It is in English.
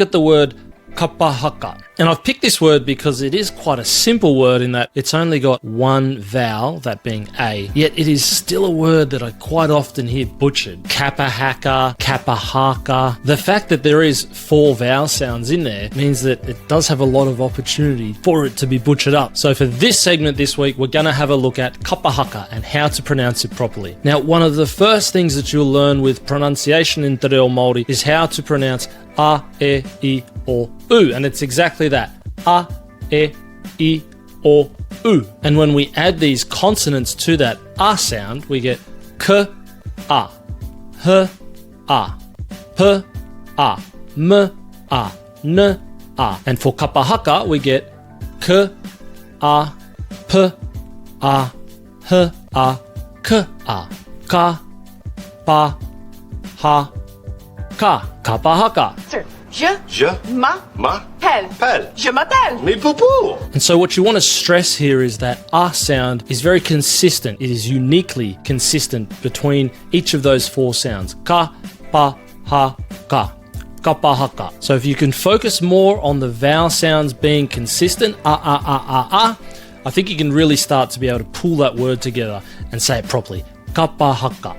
at the word Kapahaka. And I've picked this word because it is quite a simple word in that it's only got one vowel, that being A, yet it is still a word that I quite often hear butchered. Kapahaka, Kapahaka. The fact that there is 4 vowel sounds in there means that it does have a lot of opportunity for it to be butchered up. So for this segment this week, we're going to have a look at Kapahaka and how to pronounce it properly. Now, one of the first things that you'll learn with pronunciation in Te Reo Māori is how to pronounce a, e, I, o, u, and it's exactly that. A, e, I, o, u. And when we add these consonants to that a sound, we get k, a, h, a, p, a, m, a, n, a. And for Kapahaka, we get k, a, p, a, h, a, k, a. Ka, pa, ha, ka. Kapahaka. Je m'appelle. Je m'appelle. Mais poupou! And so what you want to stress here is that a sound is very consistent. It is uniquely consistent between each of those 4 sounds. Ka, pa, ha, ka. Kapahaka. So if you can focus more on the vowel sounds being consistent, I think you can really start to be able to pull that word together and say it properly. Kapahaka.